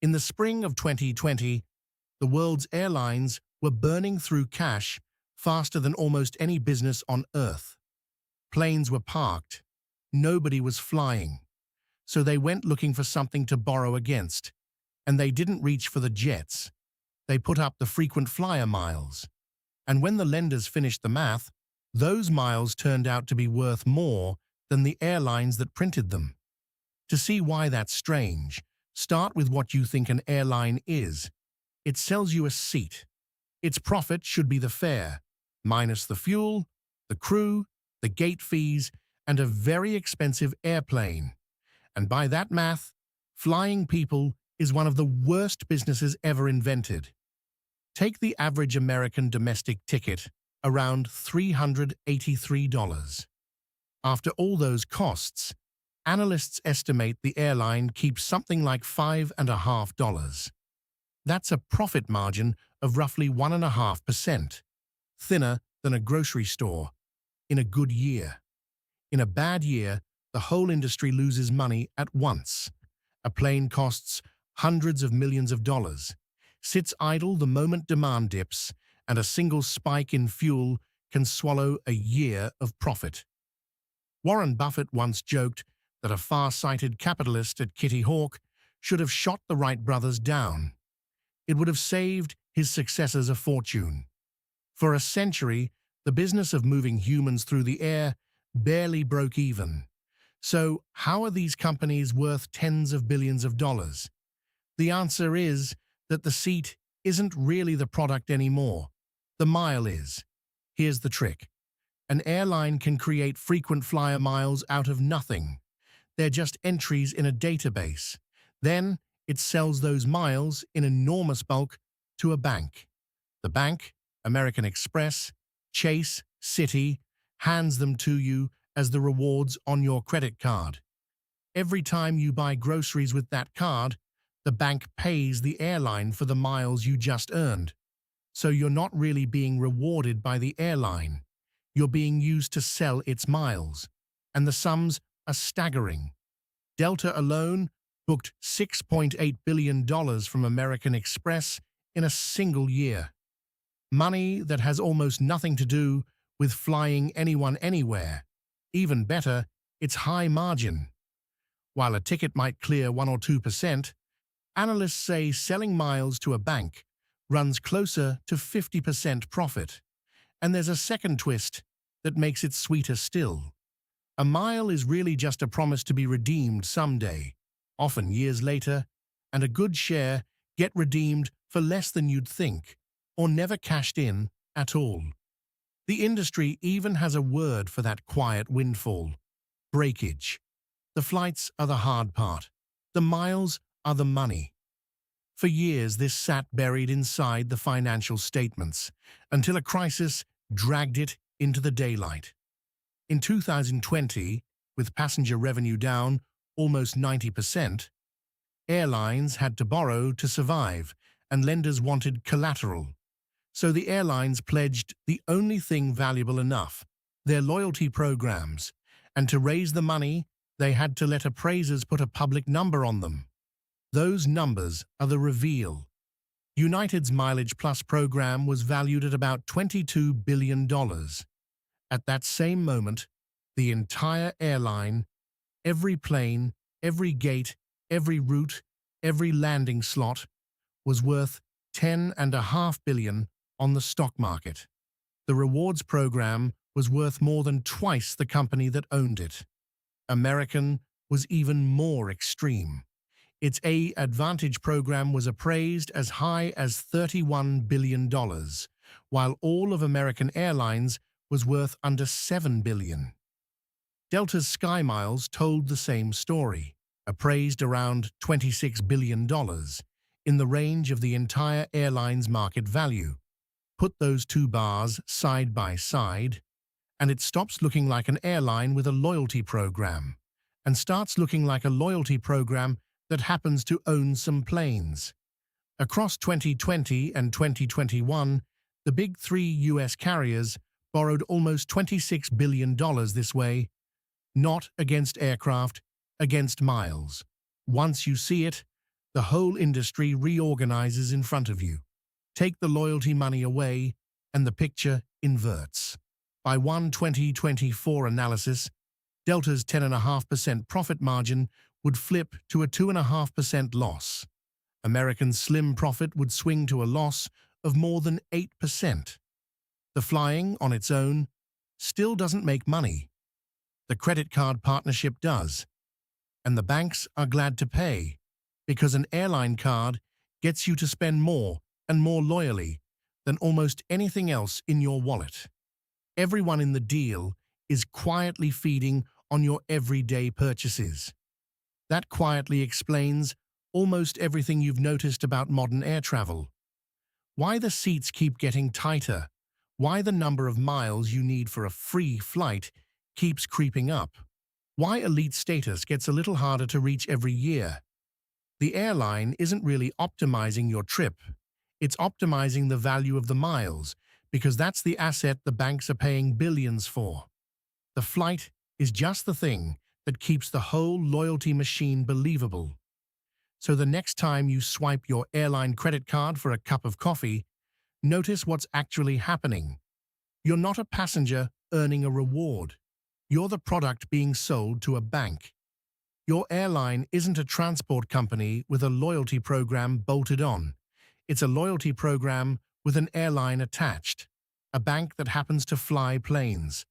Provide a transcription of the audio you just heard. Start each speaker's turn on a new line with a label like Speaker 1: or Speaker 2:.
Speaker 1: In the spring of 2020, the world's airlines were burning through cash faster than almost any business on Earth. Planes were parked. Nobody was flying. So they went looking for something to borrow against. And they didn't reach for the jets. They put up the frequent flyer miles. And when the lenders finished the math, those miles turned out to be worth more than the airlines that printed them. To see why that's strange, start with what you think an airline is. It sells you a seat. Its profit should be the fare, minus the fuel, the crew, the gate fees, and a very expensive airplane. And by that math, flying people is one of the worst businesses ever invented. Take the average American domestic ticket, around $383. After all those costs, analysts estimate the airline keeps something like $5.50. That's a profit margin of roughly 1.5%, thinner than a grocery store, in a good year. In a bad year, the whole industry loses money at once. A plane costs hundreds of millions of dollars, sits idle the moment demand dips, and a single spike in fuel can swallow a year of profit. Warren Buffett once joked that a far-sighted capitalist at Kitty Hawk should have shot the Wright brothers down. It would have saved his successors a fortune. For a century, the business of moving humans through the air barely broke even. So how are these companies worth tens of billions of dollars? The answer is that the seat isn't really the product anymore. The mile is. Here's the trick. An airline can create frequent flyer miles out of nothing. They're just entries in a database. Then it sells those miles in enormous bulk to a bank. The bank, American Express, Chase, Citi, hands them to you as the rewards on your credit card. Every time you buy groceries with that card, the bank pays the airline for the miles you just earned. So you're not really being rewarded by the airline. You're being used to sell its miles. And the sums are staggering. Delta alone booked $6.8 billion from American Express in a single year. Money that has almost nothing to do with flying anyone anywhere. Even better, it's high margin. While a ticket might clear 1 or 2%, analysts say selling miles to a bank runs closer to 50% profit. And there's a second twist that makes it sweeter still. A mile is really just a promise to be redeemed someday, often years later, and a good share get redeemed for less than you'd think, or never cashed in at all. The industry even has a word for that quiet windfall: breakage. The flights are the hard part. The miles are the money. For years, this sat buried inside the financial statements, until a crisis dragged it into the daylight. In 2020, with passenger revenue down almost 90%, airlines had to borrow to survive, and lenders wanted collateral. So the airlines pledged the only thing valuable enough: their loyalty programs, and to raise the money, they had to let appraisers put a public number on them. Those numbers are the reveal. United's MileagePlus program was valued at about $22 billion. At that same moment, the entire airline, every plane, every gate, every route, every landing slot, was worth $10.5 billion on the stock market. The rewards program was worth more than twice the company that owned it. American was even more extreme. Its AAdvantage program was appraised as high as $31 billion, while all of American Airlines was worth under $7 billion. Delta's SkyMiles told the same story, appraised around $26 billion, in the range of the entire airline's market value. Put those two bars side by side, and it stops looking like an airline with a loyalty program, and starts looking like a loyalty program that happens to own some planes. Across 2020 and 2021, the big three U.S. carriers borrowed almost $26 billion this way, not against aircraft, against miles. Once you see it, The whole industry reorganizes in front of you. Take the loyalty money away, and the picture inverts. By one 2024 analysis, Delta's 10.5% profit margin would flip to a 2.5% loss. American Slim profit would swing to a loss of more than 8%. The flying, on its own, still doesn't make money. The credit card partnership does, and the banks are glad to pay, because an airline card gets you to spend more and more loyally than almost anything else in your wallet. Everyone in the deal is quietly feeding on your everyday purchases. That quietly explains almost everything you've noticed about modern air travel. Why the seats keep getting tighter, why the number of miles you need for a free flight keeps creeping up, why elite status gets a little harder to reach every year. The airline isn't really optimizing your trip, it's optimizing the value of the miles, because that's the asset the banks are paying billions for. The flight is just the thing that keeps the whole loyalty machine believable. So the next time you swipe your airline credit card for a cup of coffee, notice what's actually happening. You're not a passenger earning a reward. You're the product being sold to a bank. Your airline isn't a transport company with a loyalty program bolted on. It's a loyalty program with an airline attached, a bank that happens to fly planes.